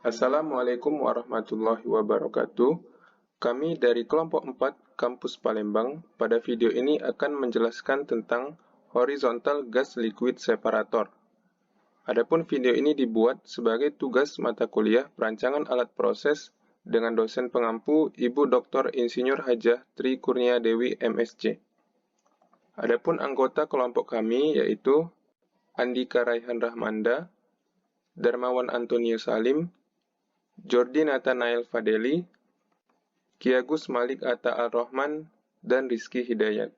Assalamualaikum warahmatullahi wabarakatuh. Kami dari kelompok 4 Kampus Palembang pada video ini akan menjelaskan tentang horizontal gas liquid separator. Adapun video ini dibuat sebagai tugas mata kuliah perancangan alat proses dengan dosen pengampu Ibu Dr. Insinyur Hajah Tri Kurnia Dewi MSc. Adapun anggota kelompok kami yaitu Andika Raihan Rahmanda, Darmawan Antonio Salim, Jordi Nathanael Fadeli, Kiagus Malik Atta Al-Rahman, dan Rizky Hidayat.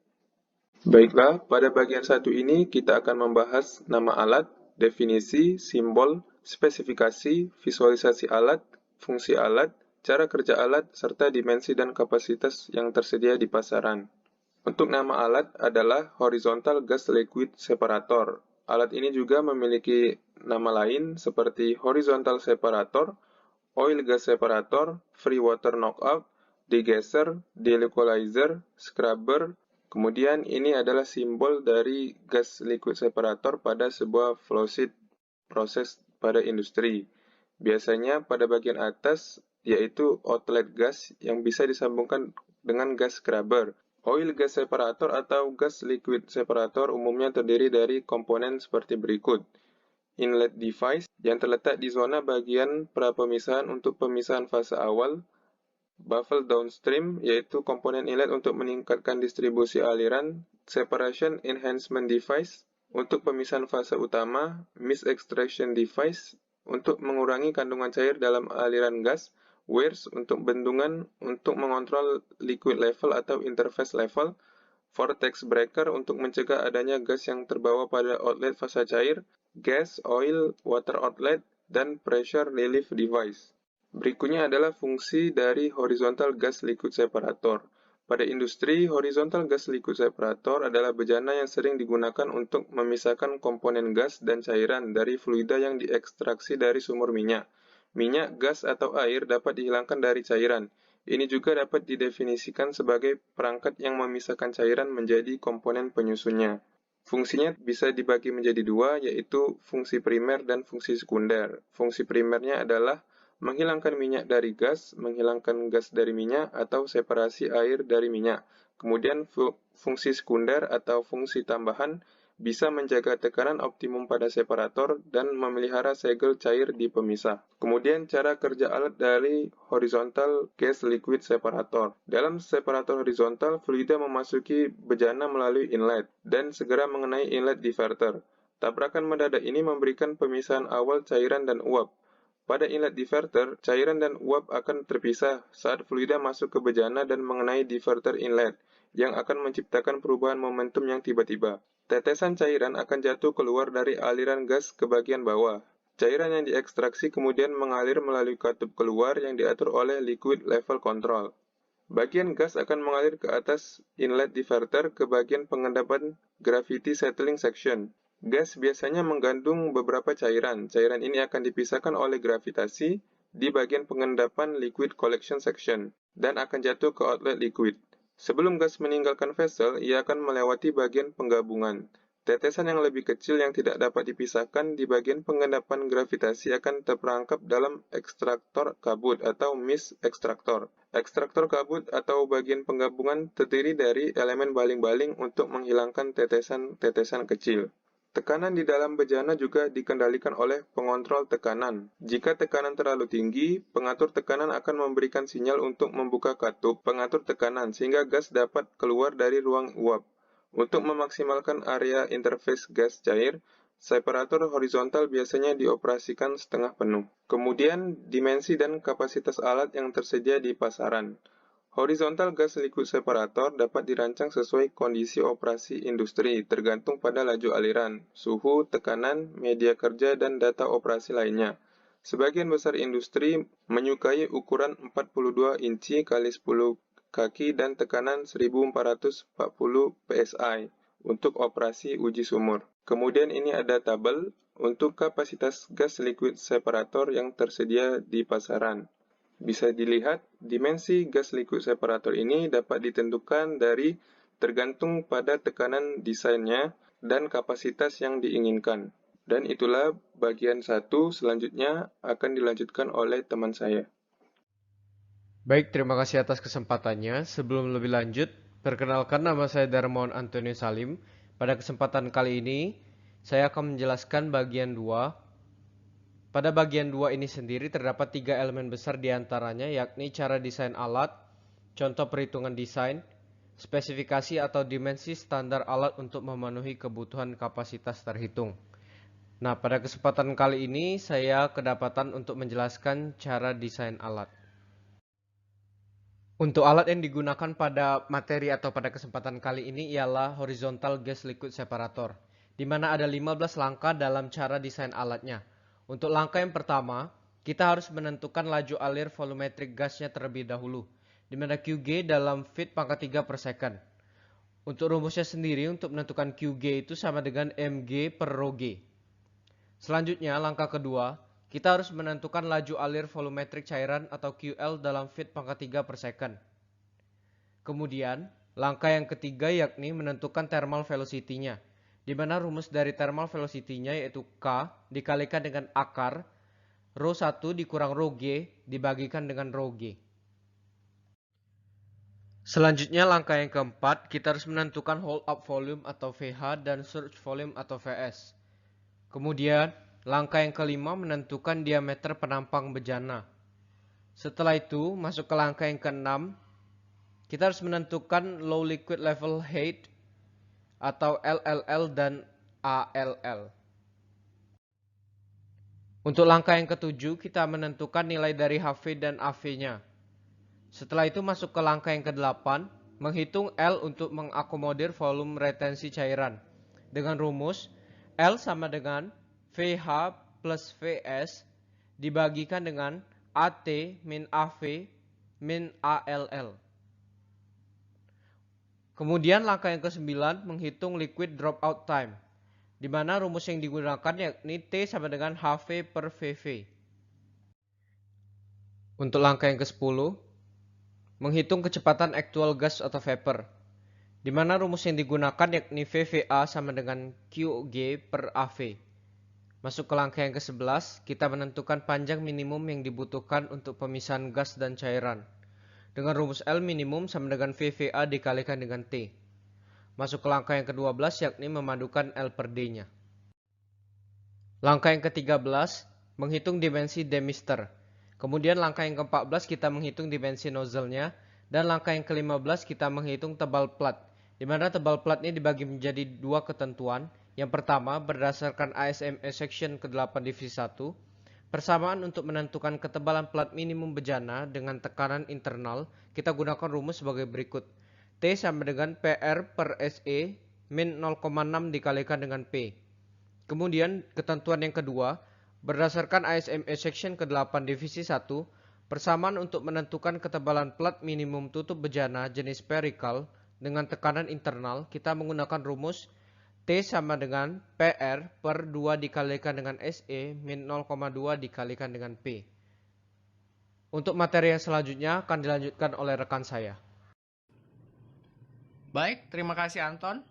Baiklah, pada bagian satu ini kita akan membahas nama alat, definisi, simbol, spesifikasi, visualisasi alat, fungsi alat, cara kerja alat, serta dimensi dan kapasitas yang tersedia di pasaran. Untuk nama alat adalah Horizontal Gas Liquid Separator. Alat ini juga memiliki nama lain seperti Horizontal Separator, Oil Gas Separator, Free Water Knockout, Degasser, Delocalizer, Scrubber. Kemudian ini adalah simbol dari gas liquid separator pada sebuah flowsheet proses pada industri. Biasanya pada bagian atas yaitu outlet gas yang bisa disambungkan dengan gas scrubber. Oil gas separator atau gas liquid separator umumnya terdiri dari komponen seperti berikut. Inlet device yang terletak di zona bagian prapemisahan untuk pemisahan fase awal, baffle downstream yaitu komponen inlet untuk meningkatkan distribusi aliran, separation enhancement device untuk pemisahan fase utama, mist extraction device untuk mengurangi kandungan cair dalam aliran gas, weirs untuk bendungan untuk mengontrol liquid level atau interface level, vortex breaker untuk mencegah adanya gas yang terbawa pada outlet fase cair, gas, oil, water outlet, dan pressure relief device. Berikutnya adalah fungsi dari horizontal gas liquid separator. Pada industri, horizontal gas liquid separator adalah bejana yang sering digunakan untuk memisahkan komponen gas dan cairan dari fluida yang diekstraksi dari sumur minyak. Minyak, gas, atau air dapat dihilangkan dari cairan. Ini juga dapat didefinisikan sebagai perangkat yang memisahkan cairan menjadi komponen penyusunnya. Fungsinya bisa dibagi menjadi dua, yaitu fungsi primer dan fungsi sekunder. Fungsi primernya adalah menghilangkan minyak dari gas, menghilangkan gas dari minyak, atau separasi air dari minyak. Kemudian fungsi sekunder atau fungsi tambahan bisa menjaga tekanan optimum pada separator dan memelihara segel cair di pemisah. Kemudian cara kerja alat dari horizontal gas liquid separator. Dalam separator horizontal, fluida memasuki bejana melalui inlet dan segera mengenai inlet diverter. Tabrakan mendadak ini memberikan pemisahan awal cairan dan uap. Pada inlet diverter, cairan dan uap akan terpisah saat fluida masuk ke bejana dan mengenai diverter inlet, yang akan menciptakan perubahan momentum yang tiba-tiba. Tetesan cairan akan jatuh keluar dari aliran gas ke bagian bawah. Cairan yang diekstraksi kemudian mengalir melalui katup keluar yang diatur oleh liquid level control. Bagian gas akan mengalir ke atas inlet diverter ke bagian pengendapan gravity settling section. Gas biasanya mengandung beberapa cairan. Cairan ini akan dipisahkan oleh gravitasi di bagian pengendapan liquid collection section dan akan jatuh ke outlet liquid. Sebelum gas meninggalkan vessel, ia akan melewati bagian penggabungan. Tetesan yang lebih kecil yang tidak dapat dipisahkan di bagian pengendapan gravitasi akan terperangkap dalam ekstraktor kabut atau mist ekstraktor. Ekstraktor kabut atau bagian penggabungan terdiri dari elemen baling-baling untuk menghilangkan tetesan-tetesan kecil. Tekanan di dalam bejana juga dikendalikan oleh pengontrol tekanan. Jika tekanan terlalu tinggi, pengatur tekanan akan memberikan sinyal untuk membuka katup pengatur tekanan sehingga gas dapat keluar dari ruang uap. Untuk memaksimalkan area interface gas cair, separator horizontal biasanya dioperasikan setengah penuh. Kemudian, dimensi dan kapasitas alat yang tersedia di pasaran. Horizontal gas liquid separator dapat dirancang sesuai kondisi operasi industri, tergantung pada laju aliran, suhu, tekanan, media kerja, dan data operasi lainnya. Sebagian besar industri menyukai ukuran 42 inci kali 10 kaki dan tekanan 1440 psi untuk operasi uji sumur. Kemudian ini ada tabel untuk kapasitas gas liquid separator yang tersedia di pasaran. Bisa dilihat, dimensi gas liquid separator ini dapat ditentukan dari tergantung pada tekanan desainnya dan kapasitas yang diinginkan. Dan itulah bagian 1, selanjutnya akan dilanjutkan oleh teman saya. Baik, terima kasih atas kesempatannya. Sebelum lebih lanjut, perkenalkan nama saya Darmawan Antonio Salim. Pada kesempatan kali ini, saya akan menjelaskan bagian 2. Pada bagian 2 ini sendiri terdapat 3 elemen besar diantaranya, yakni cara desain alat, contoh perhitungan desain, spesifikasi atau dimensi standar alat untuk memenuhi kebutuhan kapasitas terhitung. Nah, pada kesempatan kali ini saya kedapatan untuk menjelaskan cara desain alat. Untuk alat yang digunakan pada materi atau pada kesempatan kali ini ialah horizontal gas liquid separator, di mana ada 15 langkah dalam cara desain alatnya. Untuk langkah yang pertama, kita harus menentukan laju alir volumetric gasnya terlebih dahulu, di mana QG dalam feet pangkat 3 per second. Untuk rumusnya sendiri untuk menentukan QG itu sama dengan mg per rho G. Selanjutnya, langkah kedua, kita harus menentukan laju alir volumetrik cairan atau QL dalam feet pangkat 3 per second. Kemudian, langkah yang ketiga yakni menentukan thermal velocity-nya, di mana rumus dari thermal velocity-nya yaitu K dikalikan dengan akar rho 1 dikurang rho G dibagikan dengan rho G. Selanjutnya, langkah yang keempat, kita harus menentukan hold up volume atau VH dan surge volume atau VS. Kemudian, langkah yang kelima menentukan diameter penampang bejana. Setelah itu, masuk ke langkah yang keenam, kita harus menentukan low liquid level height atau LLL dan ALL. Untuk langkah yang ketujuh, kita menentukan nilai dari HV dan AV-nya. Setelah itu masuk ke langkah yang kedelapan, menghitung L untuk mengakomodir volume retensi cairan. Dengan rumus, L sama dengan VH plus VS dibagikan dengan AT min AV min ALL. Kemudian langkah yang ke-9 menghitung liquid dropout time, di mana rumus yang digunakan yakni T sama dengan HV per VV. Untuk langkah yang ke-10, menghitung kecepatan actual gas atau vapor, di mana rumus yang digunakan yakni VVA sama dengan QG per AV. Masuk ke langkah yang ke-11, kita menentukan panjang minimum yang dibutuhkan untuk pemisahan gas dan cairan, dengan rumus L minimum sama dengan VVA dikalikan dengan T. Masuk ke langkah yang ke-12 yakni memadukan L per D-nya. Langkah yang ke-13, menghitung dimensi demister. Kemudian langkah yang ke-14 kita menghitung dimensi nozzle-nya. Dan langkah yang ke-15 kita menghitung tebal plat. Di mana tebal plat ini dibagi menjadi dua ketentuan. Yang pertama berdasarkan ASME section ke-8 divisi 1. Persamaan untuk menentukan ketebalan plat minimum bejana dengan tekanan internal. Kita gunakan rumus sebagai berikut. T sama dengan PR per SE min 0,6 dikalikan dengan P. Kemudian ketentuan yang kedua, berdasarkan ASME section ke-8 divisi 1, persamaan untuk menentukan ketebalan plat minimum tutup bejana jenis spherical dengan tekanan internal, kita menggunakan rumus T sama dengan PR per 2 dikalikan dengan SE min 0,2 dikalikan dengan P. Untuk materi yang selanjutnya akan dilanjutkan oleh rekan saya. Baik, terima kasih Anton.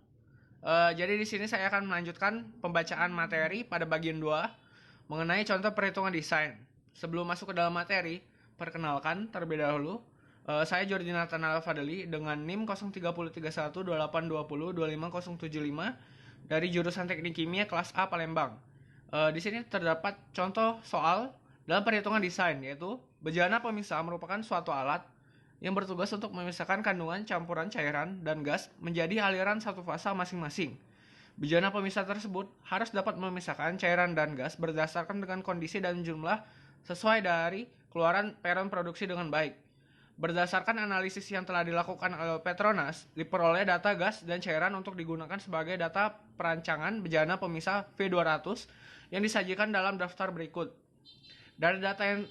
Jadi di sini saya akan melanjutkan pembacaan materi pada bagian 2 mengenai contoh perhitungan desain. Sebelum masuk ke dalam materi, perkenalkan terlebih dahulu, saya Jordi Nathanael Fadeli dengan NIM 030312820 dari jurusan Teknik Kimia kelas A Palembang. Di sini terdapat contoh soal dalam perhitungan desain, yaitu bejana pemisah merupakan suatu alat yang bertugas untuk memisahkan kandungan campuran cairan dan gas menjadi aliran satu fasa masing-masing. Bejana pemisah tersebut harus dapat memisahkan cairan dan gas berdasarkan dengan kondisi dan jumlah sesuai dari keluaran peron produksi dengan baik. Berdasarkan analisis yang telah dilakukan oleh Petronas, diperoleh data gas dan cairan untuk digunakan sebagai data perancangan bejana pemisah V200 yang disajikan dalam daftar berikut. Dari data yang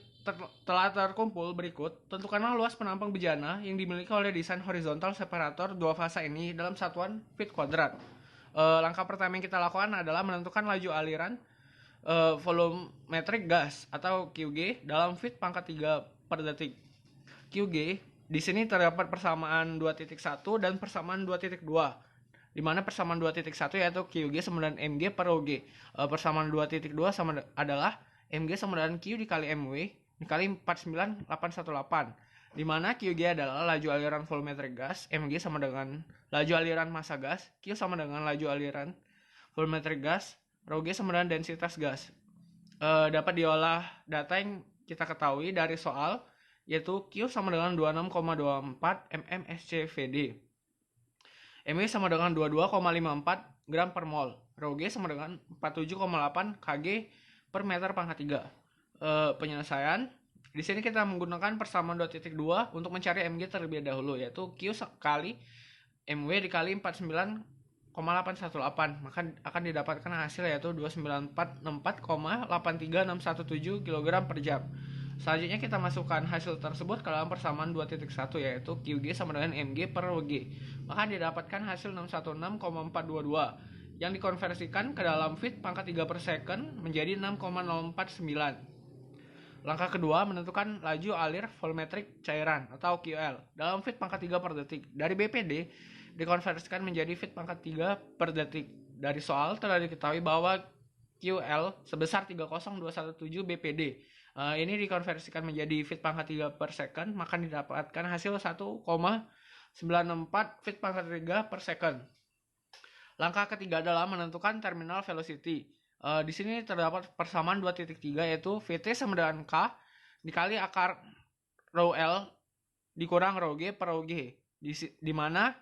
telah terkumpul berikut, tentukanlah luas penampang bejana yang dimiliki oleh desain horizontal separator dua fasa ini dalam satuan feet kuadrat. Langkah pertama yang kita lakukan adalah menentukan laju aliran volumetric gas atau QG dalam feet pangkat 3 per detik. QG di sini terdapat persamaan 2.1 dan persamaan 2.2. di mana persamaan 2.1 yaitu QG sama dengan MG per OG. Persamaan 2.2 adalah MG sama dengan Q dikali MW dikali 49818, di mana QG adalah laju aliran volumetric gas, MG sama dengan laju aliran massa gas, Q sama dengan laju aliran volumetric gas, ρG sama dengan densitas gas. Dapat diolah data yang kita ketahui dari soal, yaitu Q sama dengan 26,24 mmSCVD, MW sama dengan 22,54 gram per mol, ρG sama dengan 47,8 kg per meter pangkat 3. Penyelesaian, di sini kita menggunakan persamaan 2.2 untuk mencari MG terlebih dahulu, yaitu Q kali MW dikali 49,818, maka akan didapatkan hasil yaitu 29464,83617 kg per jam. Selanjutnya kita masukkan hasil tersebut ke dalam persamaan 2.1 yaitu QG sama dengan MG per WG, maka didapatkan hasil 616,422 yang dikonversikan ke dalam feet pangkat 3 per second menjadi 6,049. Langkah kedua, menentukan laju alir volumetrik cairan atau QL dalam feet pangkat 3 per detik. Dari BPD dikonversikan menjadi feet pangkat 3 per detik. Dari soal telah diketahui bahwa QL sebesar 30217 BPD. Ini dikonversikan menjadi feet pangkat 3 per second, maka didapatkan hasil 1,964 feet pangkat 3 per second. Langkah ketiga adalah menentukan terminal velocity. Di sini terdapat persamaan 2.3 yaitu VT sama dengan K dikali akar rho L dikurang rho G per rho G, di mana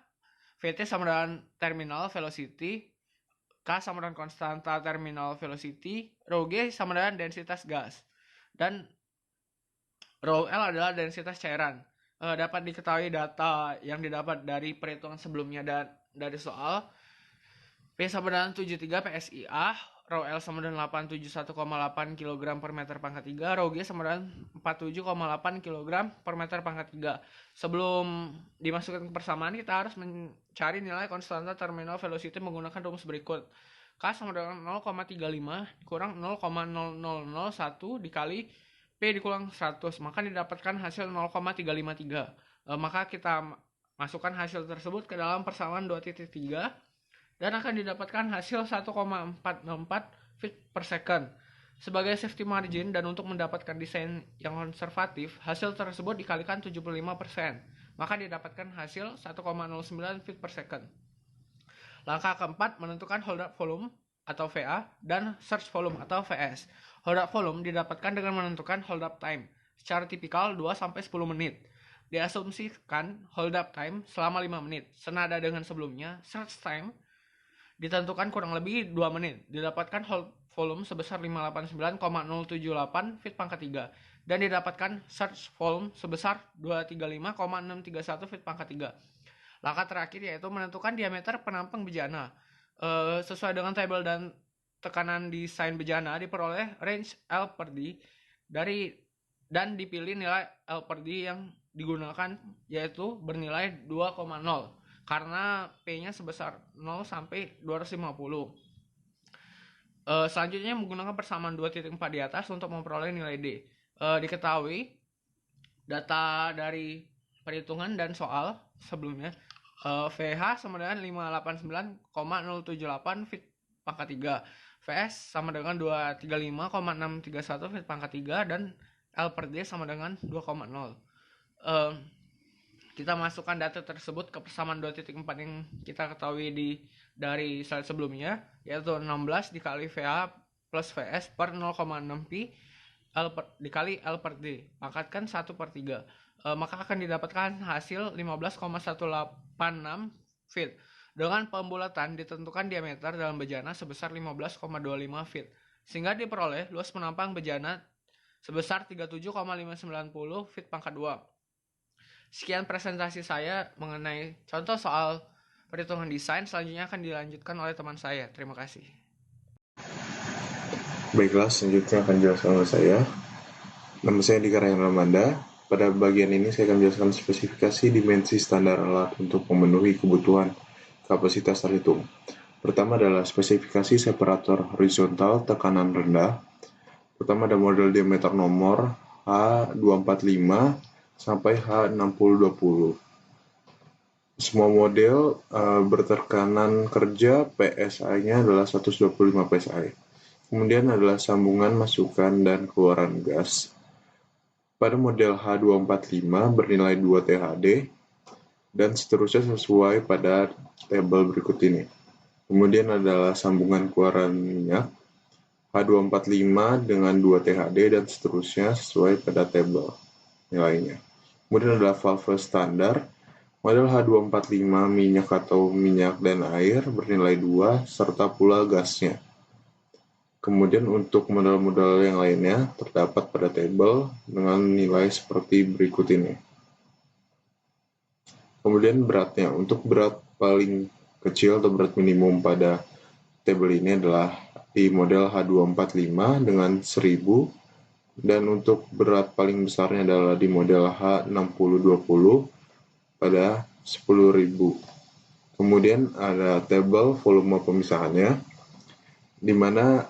VT sama dengan terminal velocity, K sama dengan konstanta terminal velocity, rho G sama dengan densitas gas, dan rho L adalah densitas cairan. Dapat diketahui data yang didapat dari perhitungan sebelumnya dan dari soal. P sama dengan 73 PSIA, rho L sama dengan 871,8 kg per meter pangkat 3, rho G sama dengan 47,8 kg per meter pangkat 3. Sebelum dimasukkan ke persamaan, kita harus mencari nilai konstanta terminal velocity menggunakan rumus berikut. K sama dengan 0,35 dikurang 0,0001 dikali P dikurang 100, maka didapatkan hasil 0,353. Maka kita masukkan hasil tersebut ke dalam persamaan 2.3 dan akan didapatkan hasil 1,464 feet per second. Sebagai safety margin dan untuk mendapatkan desain yang konservatif, hasil tersebut dikalikan 75%, maka didapatkan hasil 1,09 feet per second. Langkah keempat, menentukan hold up volume atau VA dan search volume atau VS. Hold up volume didapatkan dengan menentukan hold up time. Secara tipikal 2-10 menit. Diasumsikan hold up time selama 5 menit. Senada dengan sebelumnya, search time ditentukan kurang lebih 2 menit. Didapatkan hold volume sebesar 589,078 feet pangkat 3 dan didapatkan search volume sebesar 235,631 feet pangkat 3. Langkah terakhir yaitu menentukan diameter penampang bejana. Sesuai dengan tabel dan tekanan desain bejana diperoleh range L per D dan dipilih nilai L per D yang digunakan yaitu bernilai 2,0 karena P-nya sebesar 0 sampai 250. Selanjutnya menggunakan persamaan 2.4 di atas untuk memperoleh nilai D. Diketahui data dari perhitungan dan soal sebelumnya, VH sama dengan 589,078 feet pangkat 3, VS sama dengan 235,631 feet pangkat 3, dan L per D sama dengan 2,0. Kita masukkan data tersebut ke persamaan 2.4 yang kita ketahui dari slide sebelumnya, yaitu 16 dikali VA plus VS per 0,6 pi dikali L per D, pangkatkan 1/3. Maka akan didapatkan hasil 15,186 feet. Dengan pembulatan ditentukan diameter dalam bejana sebesar 15,25 feet, sehingga diperoleh luas penampang bejana sebesar 37,590 feet pangkat 2. Sekian presentasi saya mengenai contoh soal perhitungan desain. Selanjutnya akan dilanjutkan oleh teman saya. Terima kasih. Baiklah, selanjutnya akan dijelaskan oleh saya. Nama saya Dika Ryan Ramanda. Pada bagian ini saya akan menjelaskan spesifikasi dimensi standar alat untuk memenuhi kebutuhan kapasitas terhitung. Pertama adalah spesifikasi separator horizontal tekanan rendah. Pertama ada model diameter nomor H245 sampai H6020. Semua model bertekanan kerja PSI-nya adalah 125 PSI. Kemudian adalah sambungan masukan dan keluaran gas. Pada model H245 bernilai 2 THD dan seterusnya sesuai pada tabel berikut ini. Kemudian adalah sambungan keluaran minyak H245 dengan 2 THD dan seterusnya sesuai pada tabel nilainya. Kemudian adalah valve standar model H245 minyak atau minyak dan air bernilai 2 serta pula gasnya. Kemudian untuk model-model yang lainnya terdapat pada tabel dengan nilai seperti berikut ini. Kemudian beratnya, untuk berat paling kecil atau berat minimum pada tabel ini adalah di model H245 dengan 1000 dan untuk berat paling besarnya adalah di model H6020 pada 10.000. Kemudian ada tabel volume pemisahannya di mana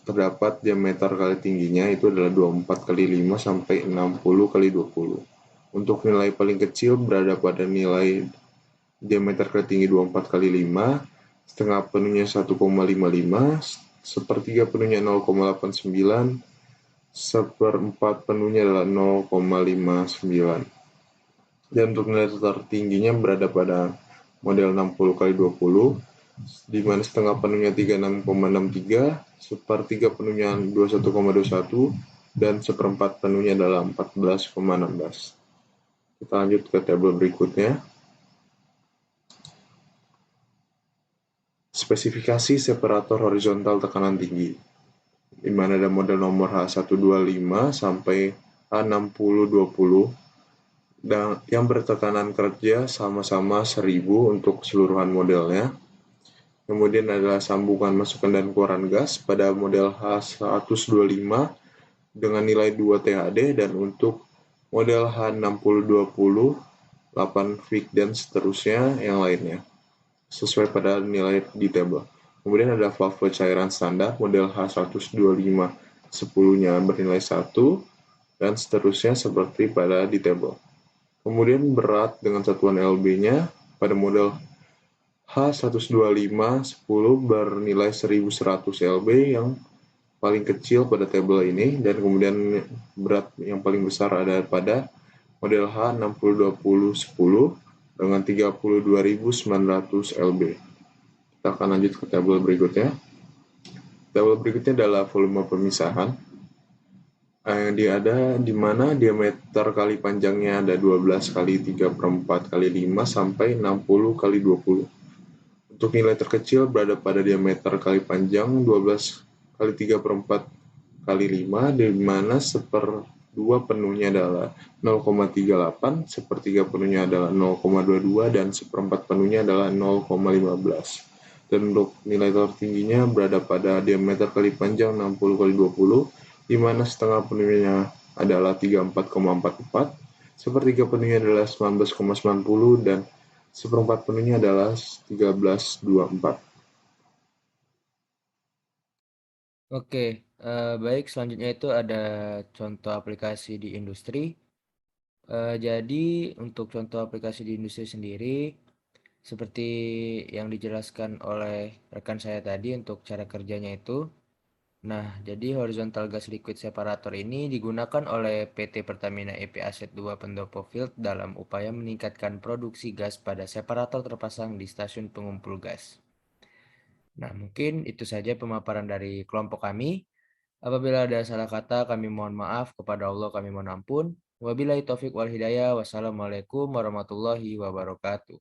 terdapat diameter kali tingginya itu adalah 24 kali 5 sampai 60 kali 20. Untuk nilai paling kecil berada pada nilai diameter kali tinggi 24 kali 5, setengah penuhnya 1,55, sepertiga penuhnya 0,89, seperempat penuhnya adalah 0,59. Dan untuk nilai tertingginya berada pada model 60 kali 20, di mana setengah penuhnya 36,63, sepertiga penuhnya 21,21, dan seperempat penuhnya adalah 14,16. Kita lanjut ke tabel berikutnya. Spesifikasi separator horizontal tekanan tinggi, di mana ada model nomor H125 sampai H6020, dan yang bertekanan kerja sama-sama 1000 untuk keseluruhan modelnya. Kemudian adalah sambungan masukan dan keluaran gas pada model H125 dengan nilai 2 THD dan untuk model H6020, 8 Vig dan seterusnya yang lainnya sesuai pada nilai di tabel. Kemudian ada valve cairan standar model H125 10-nya bernilai 1 dan seterusnya seperti pada di tabel. Kemudian berat dengan satuan LB-nya pada model H125 10 bernilai 1100 lb yang paling kecil pada tabel ini, dan kemudian berat yang paling besar ada pada model H6020 10 dengan 32.900 lb. Kita akan lanjut ke tabel berikutnya. Tabel berikutnya adalah volume pemisahan. Di mana diameter kali panjangnya ada 12 kali 3/4 kali 5 sampai 60 kali 20. Untuk nilai terkecil berada pada diameter kali panjang 12 kali 3/4 kali 5, di mana 1/2 penuhnya adalah 0,38, sepertiga penuhnya adalah 0,22, dan 1/4 penuhnya adalah 0,15. Dan untuk nilai tertingginya berada pada diameter kali panjang 60 kali 20, di mana setengah penuhnya adalah 34,44, sepertiga penuhnya adalah 19,90, dan 1/4 penuhnya adalah 13,24. Oke, baik, selanjutnya itu ada contoh aplikasi di industri. Jadi untuk contoh aplikasi di industri sendiri, seperti yang dijelaskan oleh rekan saya tadi untuk cara kerjanya itu. Nah, jadi horizontal gas liquid separator ini digunakan oleh PT Pertamina EP Asset 2 Pendopo Field dalam upaya meningkatkan produksi gas pada separator terpasang di stasiun pengumpul gas. Nah, mungkin itu saja pemaparan dari kelompok kami. Apabila ada salah kata, kami mohon maaf. Kepada Allah kami mohon ampun. Wabillahi taufik wal hidayah. Wassalamualaikum warahmatullahi wabarakatuh.